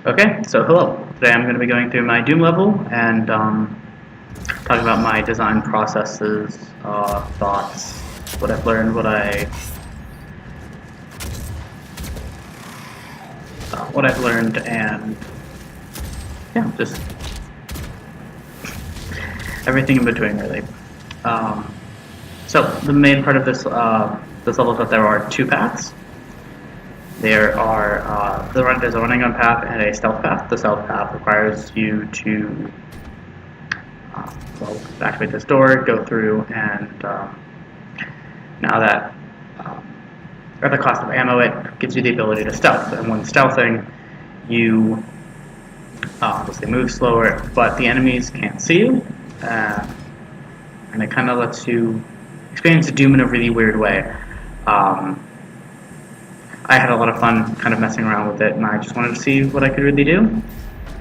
Okay, so hello. Today I'm going to be going through my Doom level and talking about my design processes, thoughts, what I've learned, what I've learned, and yeah, just everything in between, really. Um, so the main part of this level is that there are two paths. There's a running gun path and a stealth path. The stealth path requires you to activate this door, go through, and now that at the cost of ammo, it gives you the ability to stealth. And when stealthing, you obviously move slower, but the enemies can't see you, and it kind of lets you experience Doom in a really weird way. I had a lot of fun kind of messing around with it, and I just wanted to see what I could really do.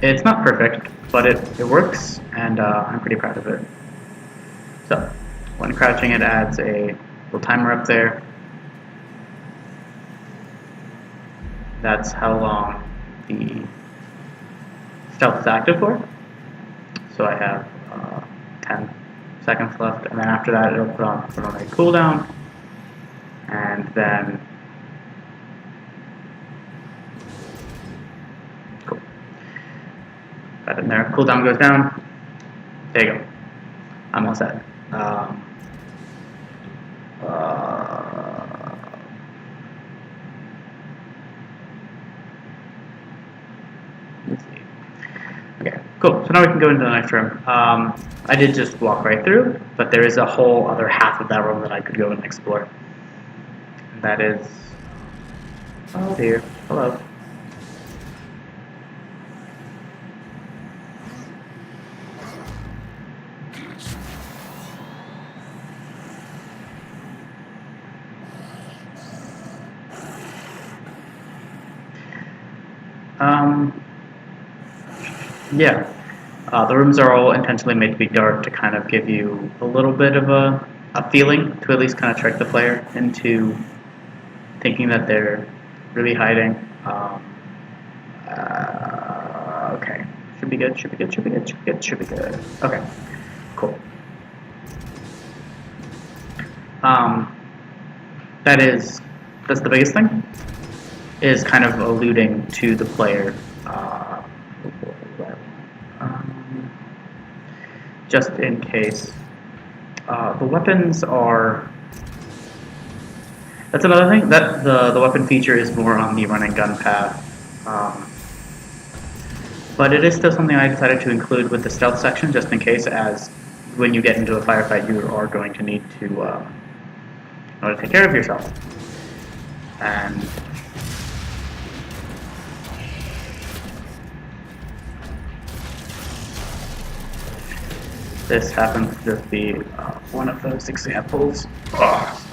It's not perfect, but it works, and I'm pretty proud of it. So, when crouching, it adds a little timer up there. That's how long the stealth is active for. So I have 10 seconds left, and then after that it'll put on a cooldown, and then cool. Got it in there. Cooldown goes down. There you go. I'm all set. Let's see. Okay, cool. So now we can go into the next room. I did just walk right through, but there is a whole other half of that room that I could go and explore. And that is... Oh dear. Hello. Yeah. The rooms are all intentionally made to be dark to kind of give you a little bit of a feeling, to at least kind of trick the player into thinking that they're really hiding. Okay. Should be good, should be good, should be good, should be good, should be good. Okay. Cool. That's the biggest thing, is kind of alluding to the player. Just in case. The weapons are... That's another thing, that the weapon feature is more on the run and gun path. But it is still something I decided to include with the stealth section, just in case, as when you get into a firefight you are going to need to in order to take care of yourself. And this happens to just be one of those examples.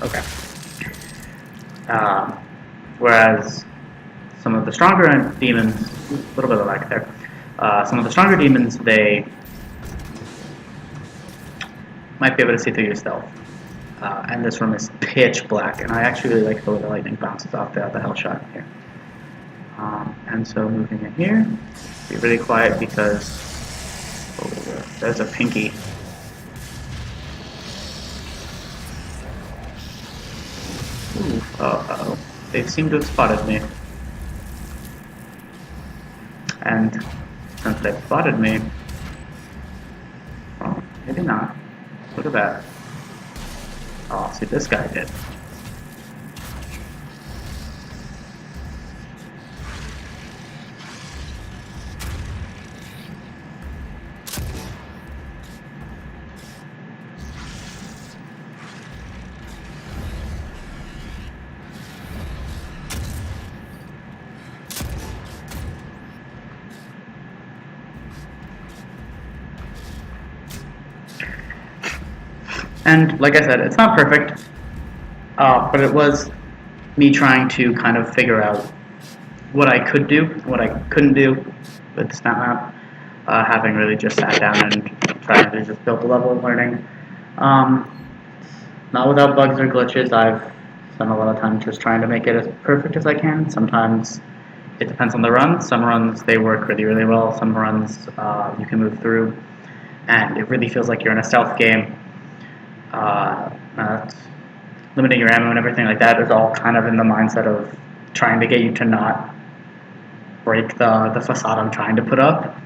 Okay. Whereas some of the stronger demons, a little bit of lag there. Some of the stronger demons, they might be able to see through your stealth. And this room is pitch black, and I actually really like the way the lightning bounces off the hell shot here. And so moving in here, be really quiet because there's a pinky. Ooh, uh-oh. They seem to have spotted me. And since they've spotted me, well, maybe not. Look at that. Oh, see, this guy did. And like I said, it's not perfect, but it was me trying to kind of figure out what I could do, what I couldn't do with the snap map, having really just sat down and tried to just build a level of learning. Not without bugs or glitches. I've spent a lot of time just trying to make it as perfect as I can. Sometimes it depends on the run. Some runs they work really, really well. Some runs you can move through, and it really feels like you're in a stealth game. Limiting your ammo and everything like that is all kind of in the mindset of trying to get you to not break the facade I'm trying to put up.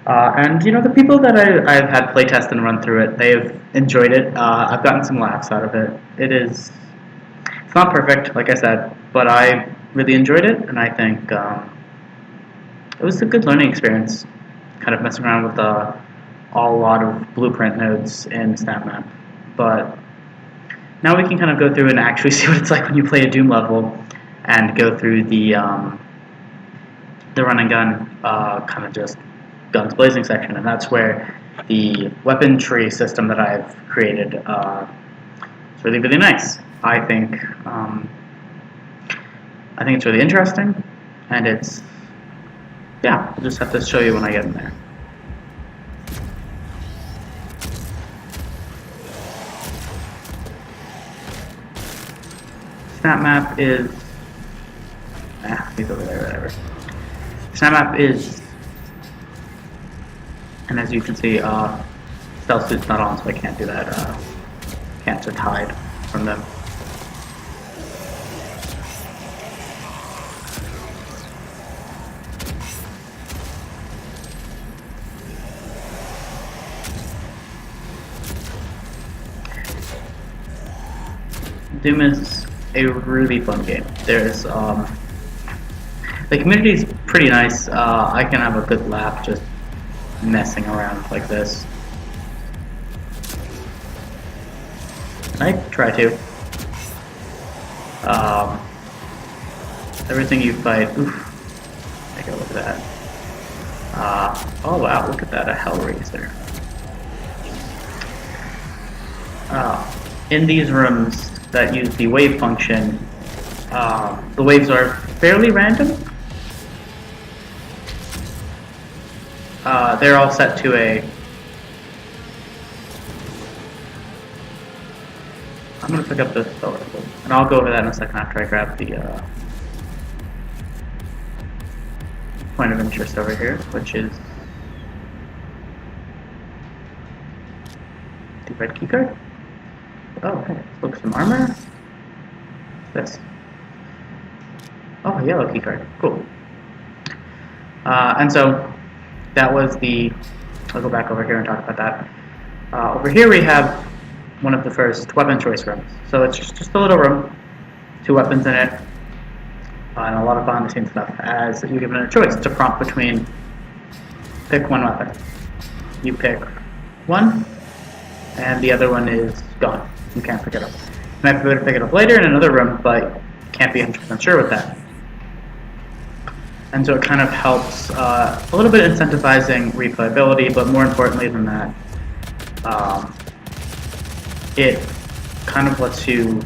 And the people that I've had playtest and run through it, they've enjoyed it. I've gotten some laughs out of it. It's not perfect, like I said, but I really enjoyed it, and I think it was a good learning experience, kind of messing around with a lot of blueprint nodes in SnapMap. But now we can kind of go through and actually see what it's like when you play a Doom level and go through the run and gun kind of just guns blazing section, and that's where the weapon tree system that I've created is really, really nice. I think it's really interesting, and I'll just have to show you when I get in there. SnapMap is he's over there, whatever. SnapMap is, and as you can see, stealth suit's not on, so I can't do that. Can't just hide from them. Doom is a really fun game. There's the community is pretty nice. I can have a good laugh just messing around like this. I try to. Everything you fight. Oof. Take a look at that. Oh wow! Look at that, a Hellraiser. In these rooms that use the wave function, the waves are fairly random. They're all set to I'm going to pick up this spell rifle, and I'll go over that in a second after I grab the point of interest over here, which is the red keycard. Oh, okay. Let's look at some armor. This. Oh, a yellow keycard. Cool. And so that was I'll go back over here and talk about that. Over here we have one of the first weapon choice rooms. So it's just a little room, 2 weapons in it, and a lot of behind the scenes stuff. As you're given a choice to prompt between, pick one weapon. You pick one, and the other one is gone. You can't pick it up. You might be able to pick it up later in another room, but can't be 100% sure with that. And so it kind of helps a little bit incentivizing replayability, but more importantly than that, it kind of lets you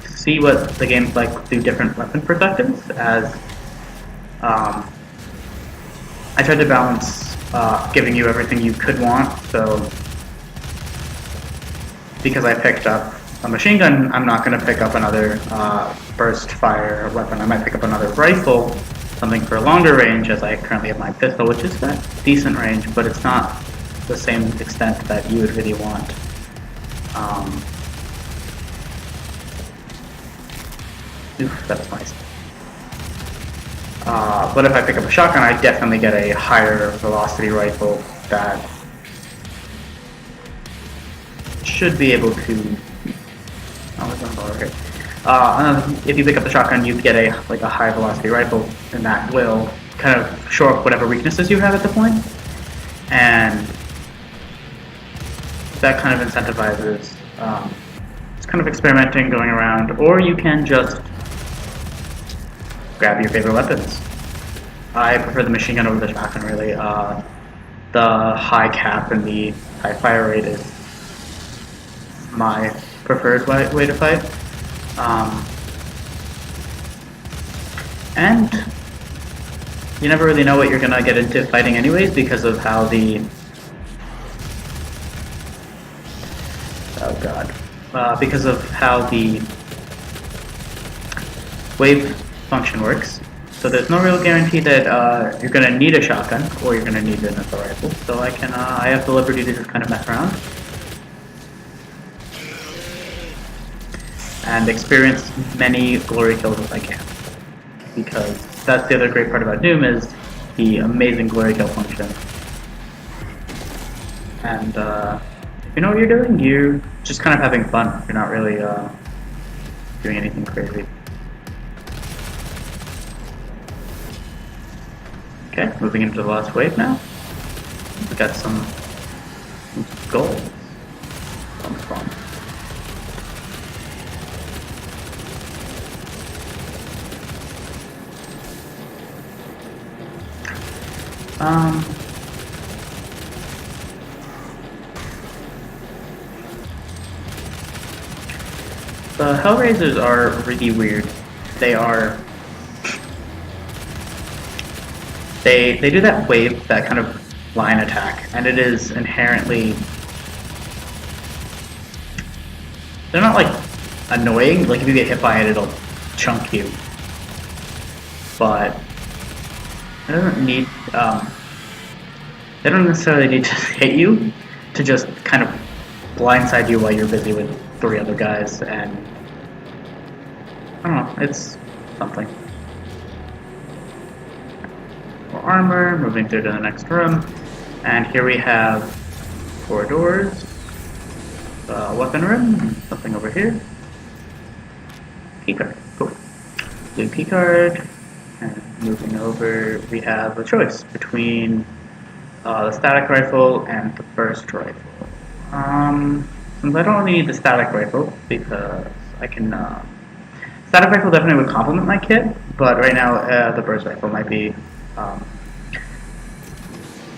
see what the game's like through different weapon perspectives. As I tried to balance giving you everything you could want, so because I picked up a machine gun, I'm not going to pick up another burst fire weapon. I might pick up another rifle, something for longer range, as I currently have my pistol, which is got decent range, but it's not the same extent that you would really want. Oof, that's nice. But if I pick up a shotgun, I definitely get a higher velocity rifle that should be able to. If you pick up the shotgun, you get a high velocity rifle, and that will kind of show up whatever weaknesses you have at the point, and that kind of incentivizes. It's kind of experimenting, going around, or you can just grab your favorite weapons. I prefer the machine gun over the shotgun, really. The high cap and the high fire rate is my preferred way to fight. And you never really know what you're going to get into fighting anyways, because of how because of how the wave function works. So there's no real guarantee that you're going to need a shotgun or you're going to need an assault rifle. So I have the liberty to just kind of mess around and experience many glory kills as I can. Because that's the other great part about Doom is the amazing glory kill function. And if you know what you're doing, you're just kind of having fun. You're not really doing anything crazy. Okay, moving into the last wave now. We got some gold. Fun. The Hellraisers are really weird. They do that wave, that kind of line attack, and it is inherently... They're not, like, annoying. Like, if you get hit by it, it'll chunk you. But it doesn't need... they don't necessarily need to hit you to just kind of blindside you while you're busy with 3 other guys, and... I don't know, it's something. More armor, moving through to the next room, and here we have 4 doors, weapon room, something over here, keycard, cool, blue keycard, and moving over we have a choice between the static rifle and the burst rifle. Since I don't really need the static rifle because I can, static rifle definitely would complement my kit, but right now the burst rifle might be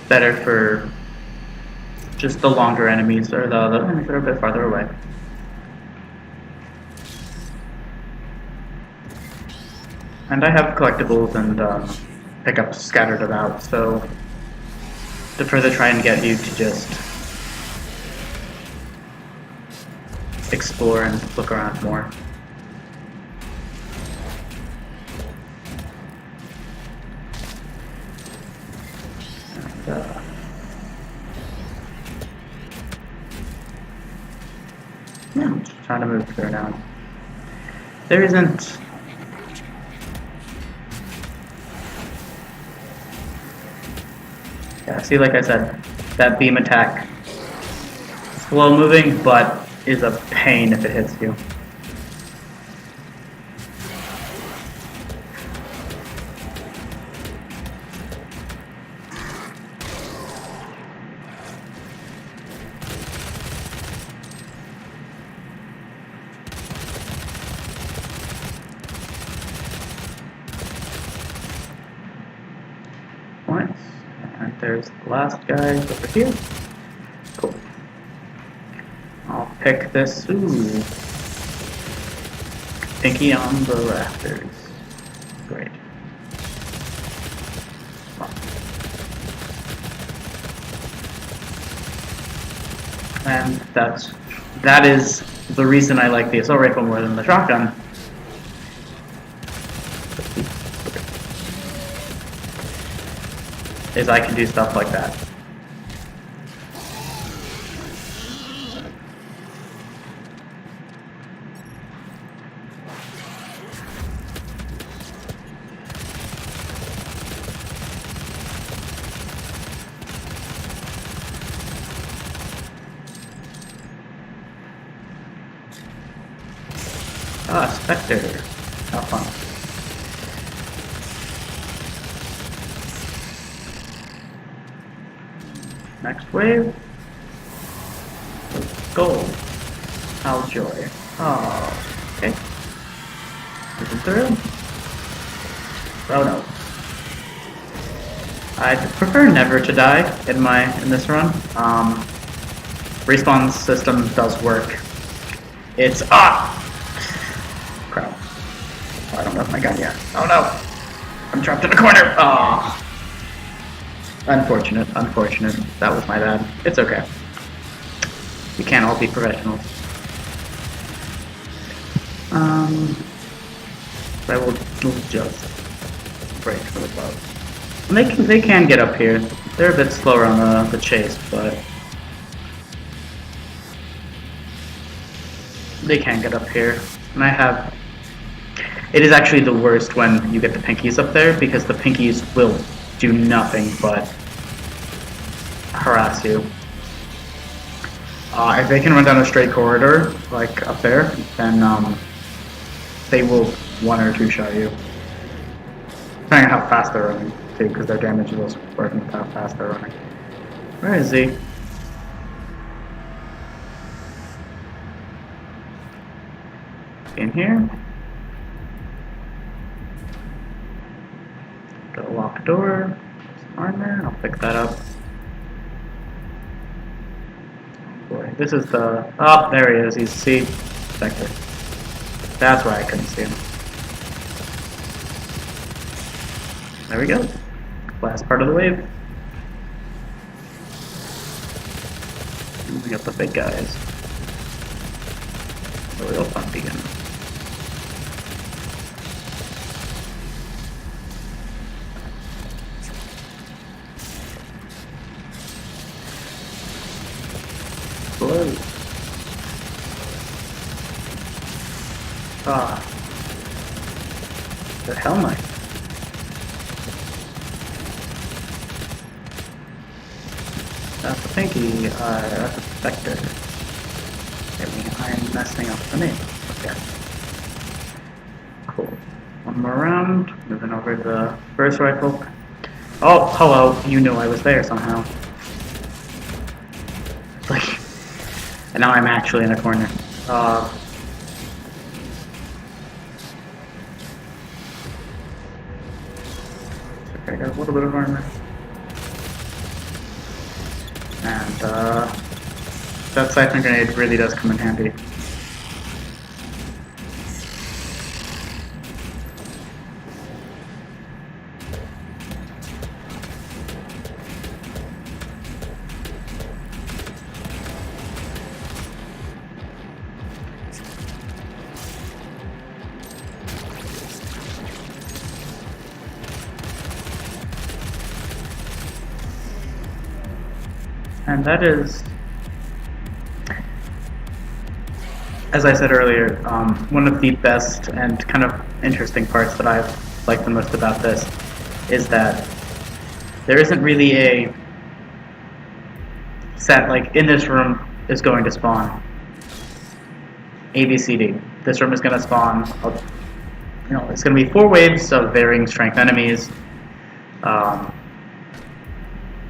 better for just the longer enemies or the enemies that are a bit farther away. And I have collectibles and pickups scattered about, so to further try and get you to just explore and look around more. Yeah, I'm just trying to move through now. There isn't... Yeah, see, like I said, that beam attack, slow moving, but is a pain if it hits you. Points. And there's the last guy over here. Cool. I'll pick this. Ooh. Pinky on the rafters. Great. And that is the reason I like the assault rifle more than the shotgun. Is I can do stuff like that. Ah, Spectre. How fun. Next wave. Gold. How's joy? Oh, okay. Moving through. Oh no. I'd prefer never to die in this run. Respawn system does work. It's crap. Oh, I don't know if my gun yet. Oh no! I'm trapped in a corner! Oh. Unfortunate. That was my bad. It's okay. We can't all be professionals. I will just break for the club. And they can get up here. They're a bit slower on the chase, but they can get up here. And I have... It is actually the worst when you get the pinkies up there, because the pinkies will do nothing but harass you. If they can run down a straight corridor, like up there, then they will one or two shot you. Depending on how fast they're running, too, because their damage is also working with how fast they're running. Where is he? In here? Got a locked door. Some armor. I'll pick that up. Oh boy, this is the... Oh, there he is. He's C. Spectre. That's why I couldn't see him. There we go. Last part of the wave. And we got the big guys. The real fun begins. Whoa. Ah. The hell knight. That's the pinky, that's a spectre. I'm messing up the name. Okay. Cool. One more round. Moving over to the first rifle. Oh, hello. You knew I was there somehow. Like, and now I'm actually in a corner. Okay, I got a little bit of armor. And that siphon grenade really does come in handy. And that is, as I said earlier, one of the best and kind of interesting parts that I've liked the most about this is that there isn't really a set, like, in this room is going to spawn A, B, C, D. This room is going to spawn, you know, it's going to be 4 waves of varying strength enemies.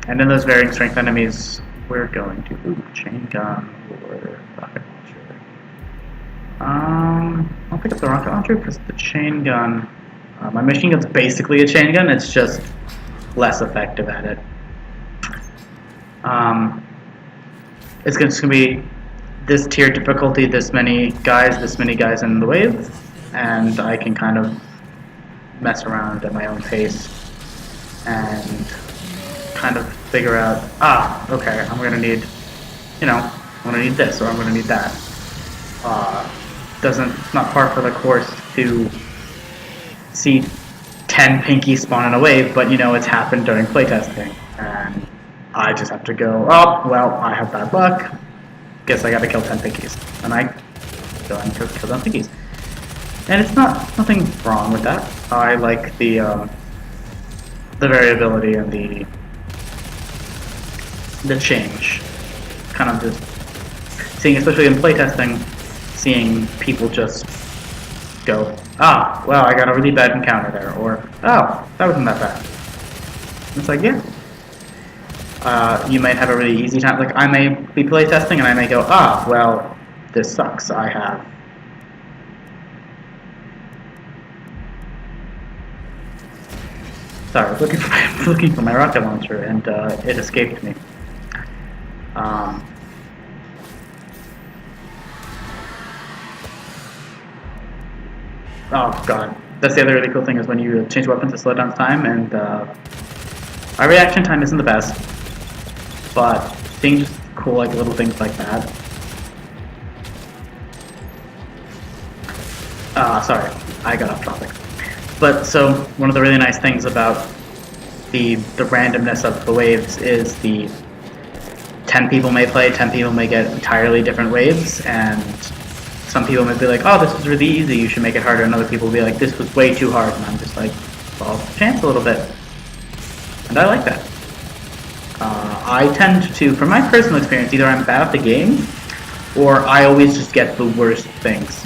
And in those varying strength enemies, we're going to chain gun or rocket launcher. I'll pick up the rocket launcher because the chain gun, my machine gun's basically a chain gun. It's just less effective at it. It's going to be this tier difficulty, this many guys in the wave, and I can kind of mess around at my own pace and kind of figure out, okay, I'm going to need, you know, I'm going to need this or I'm going to need that. It's not par for the course to see 10 pinkies spawn in a wave, but you know, it's happened during playtesting, and I just have to go, oh, well, I have bad luck, guess I gotta kill 10 pinkies, and I go and kill 10 pinkies. And it's nothing wrong with that. I like the variability and the change, kind of just seeing, especially in playtesting, seeing people just go, well, I got a really bad encounter there, or, oh, that wasn't that bad. It's like, yeah. You might have a really easy time, like, I may be playtesting and I may go, well, this sucks, I have... Sorry, I was looking for my rocket launcher, and it escaped me. Oh god, that's the other really cool thing is when you change weapons to slow down time, and my reaction time isn't the best, but seeing just cool like little things like that. Sorry, I got off topic. But so one of the really nice things about the randomness of the waves is the 10 people may play, 10 people may get entirely different waves, and some people might be like, oh, this was really easy, you should make it harder, and other people will be like, this was way too hard, and I'm just like, well, chance a little bit. And I like that. I tend to, from my personal experience, either I'm bad at the game, or I always just get the worst things.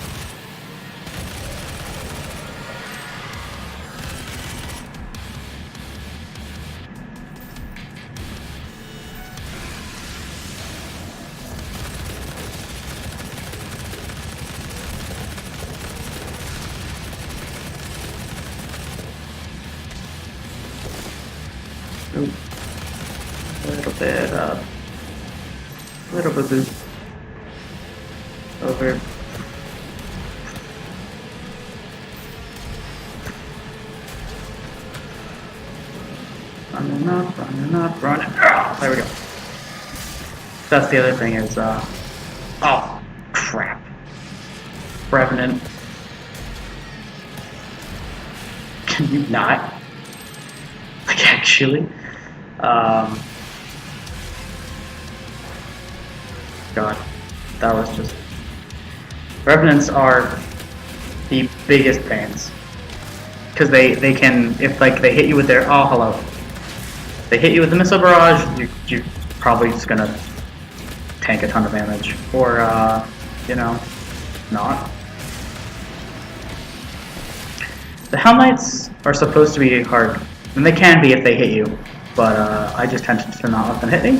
Ooh. A little bit boost over. Running up, running up, running. Oh, there we go. That's the other thing is, oh, crap. Revenant. Can you not? Like, actually? God, that was just... Revenants are the biggest pains. Because they can, if like they hit you with their, oh hello. They hit you with the missile barrage, you're probably just gonna tank a ton of damage. Or, you know, not. The Hell Knights are supposed to be hard, and they can be if they hit you, but I just tend to not let them hit me.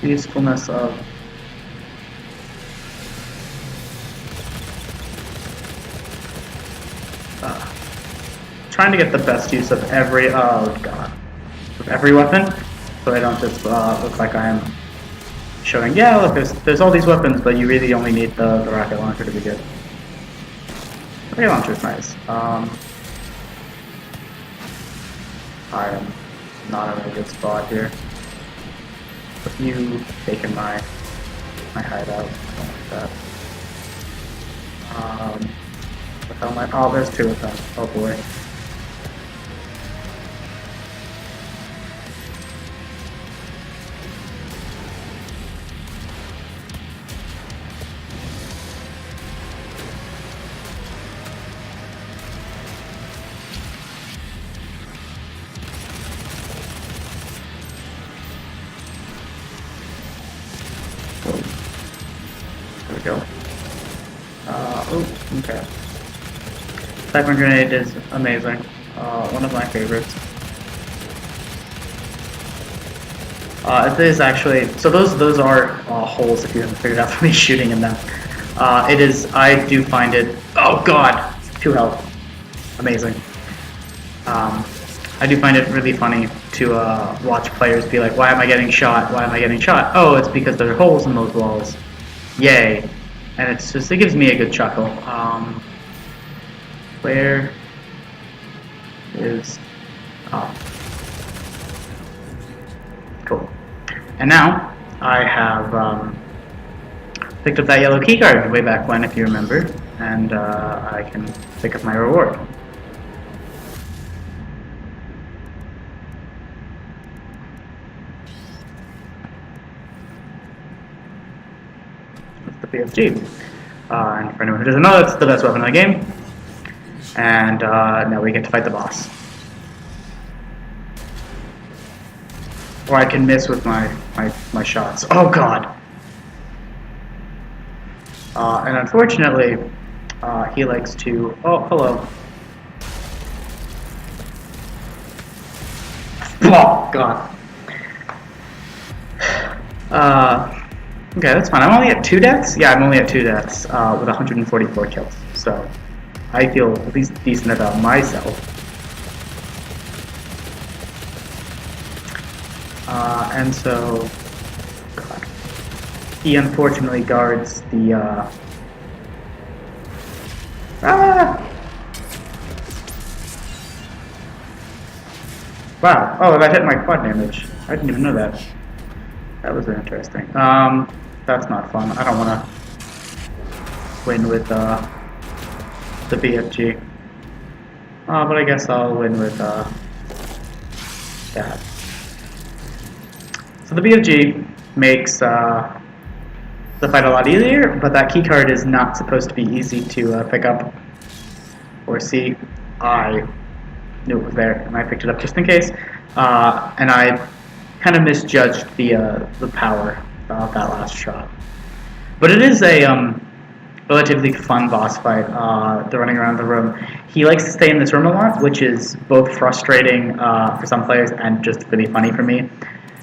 Usefulness of trying to get the best use of every of every weapon, so I don't just look like I am showing, yeah, look, there's all these weapons, but you really only need the rocket launcher to be good. The rocket launcher is nice. I am not in a good spot here. With you taking my hideout, I don't like that. What the hell am I? Oh, there's two of them. Oh boy. There we go. Oh, okay. Cyclone Grenade is amazing. One of my favorites. It is actually, so those are holes if you haven't figured out from me shooting in them. It is, I do find it, oh god, 2 health. Amazing. I do find it really funny to watch players be like, why am I getting shot? Why am I getting shot? Oh, it's because there are holes in those walls. Yay. And it's just, it gives me a good chuckle. Where is... Oh. Cool. And now, I have picked up that yellow keycard way back when, if you remember, and I can pick up my reward. The PSG. And for anyone who doesn't know, it's the best weapon in the game. And now we get to fight the boss. Or I can miss with my shots. Oh god! And unfortunately, he likes to... Oh, hello. Oh god. Okay, that's fine. I'm only at 2 deaths? Yeah, I'm only at 2 deaths with 144 kills. So I feel at least decent about myself. And so, God, he unfortunately guards the, Wow, oh, that hit my quad damage. I didn't even know that. That was interesting. That's not fun. I don't want to win with, the BFG. But I guess I'll win with, that. So the BFG makes, the fight a lot easier, but that keycard is not supposed to be easy to pick up or see. I knew it was there, and I picked it up just in case. And I kind of misjudged the power of that last shot. But it is a relatively fun boss fight. The running around the room. He likes to stay in this room a lot, which is both frustrating for some players and just really funny for me.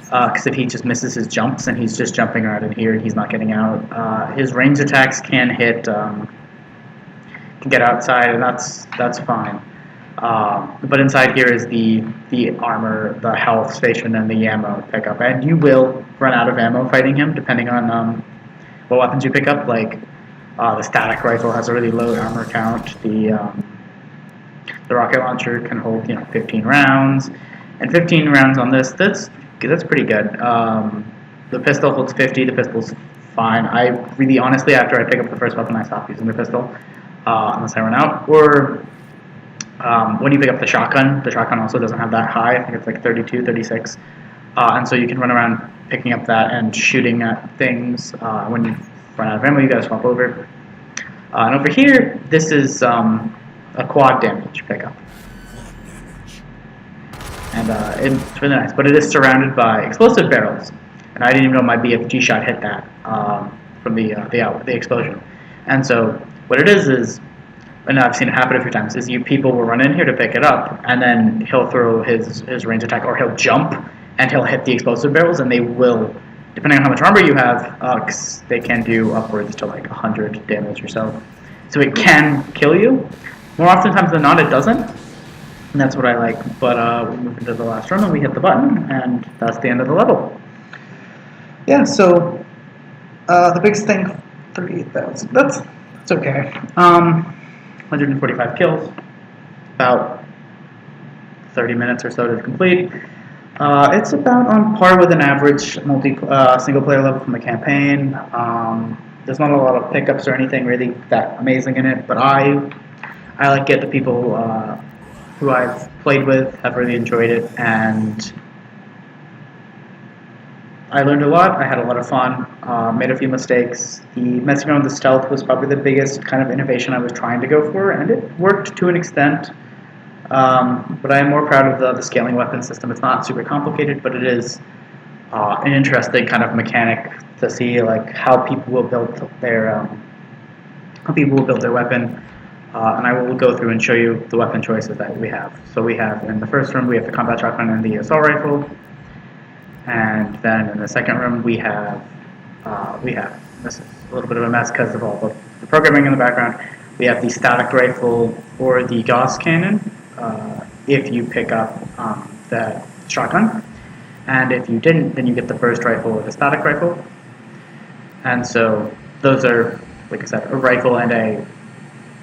Because if he just misses his jumps and he's just jumping around in here and he's not getting out, his range attacks can hit, can get outside, and that's fine. But inside here is the armor, the health station, and the ammo pickup, and you will run out of ammo fighting him depending on what weapons you pick up. Like the static rifle has a really low armor count. The rocket launcher can hold 15 rounds, and 15 rounds on this. That's pretty good. The pistol holds 50. The pistol's fine. I really, honestly, after I pick up the first weapon, I stop using the pistol unless I run out. Or when you pick up the shotgun also doesn't have that high. I think it's like 32, 36. And so you can run around picking up that and shooting at things. When you run out of ammo, you gotta swap over. And over here, this is a quad damage pickup. And it's really nice, but it is surrounded by explosive barrels, and I didn't even know my BFG shot hit that from the explosion. And so what it is, and I've seen it happen a few times, is people will run in here to pick it up, and then he'll throw his range attack, or he'll jump and he'll hit the explosive barrels, and they will, depending on how much armor you have, they can do upwards to like 100 damage or so. So it can kill you. More oftentimes than not, it doesn't. And that's what I like, but we move into the last room and we hit the button, and that's the end of the level. Yeah, so the biggest thing, 38,000. That's okay. 145 kills, about 30 minutes or so to complete. It's about on par with an average single player level from the campaign. There's not a lot of pickups or anything really that amazing in it, but I like it. The people who I've played with have really enjoyed it, and I learned a lot. I had a lot of fun, made a few mistakes. The messing around with the stealth was probably the biggest kind of innovation I was trying to go for, and it worked to an extent. But I am more proud of the scaling weapon system. It's not super complicated, but it is an interesting kind of mechanic to see, like how people will build their weapon. And I will go through and show you the weapon choices that we have. So we have, in the first room, we have the combat shotgun and the assault rifle. And then in the second room, we have, this is a little bit of a mess because of all the programming in the background. We have the static rifle or the Gauss cannon, if you pick up the shotgun. And if you didn't, then you get the burst rifle or the static rifle. And so those are, like I said, a rifle and a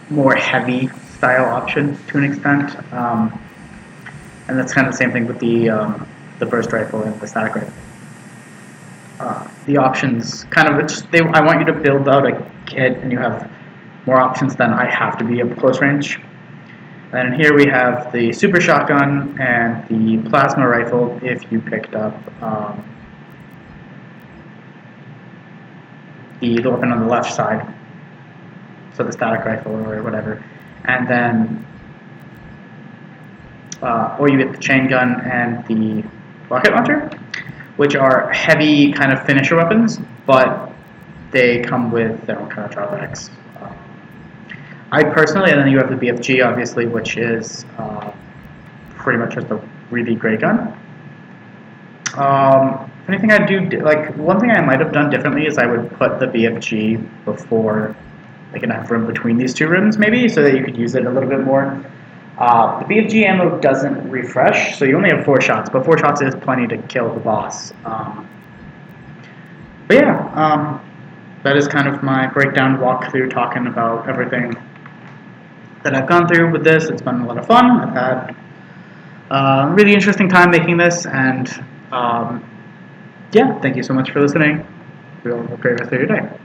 more heavy style option to an extent, and that's kind of the same thing with the burst rifle and the static rifle. The options kind of I want you to build out a kit, and you have more options than I have to be at close range. And here we have the super shotgun and the plasma rifle. If you picked up the weapon on the left side. So the static rifle or whatever, and then or you get the chain gun and the rocket launcher, which are heavy kind of finisher weapons, but they come with their own kind of drawbacks. I personally, and then you have the BFG, obviously, which is pretty much just a really great gun. Anything I do, like one thing I might have done differently is I would put the BFG before. Like enough room between these two rooms, maybe, so that you could use it a little bit more. The BFG ammo doesn't refresh, so you only have 4 shots, but 4 shots is plenty to kill the boss. But yeah, that is kind of my breakdown walkthrough, talking about everything that I've gone through with this. It's been a lot of fun. I've had a really interesting time making this, and yeah, thank you so much for listening. Have a great rest of your day.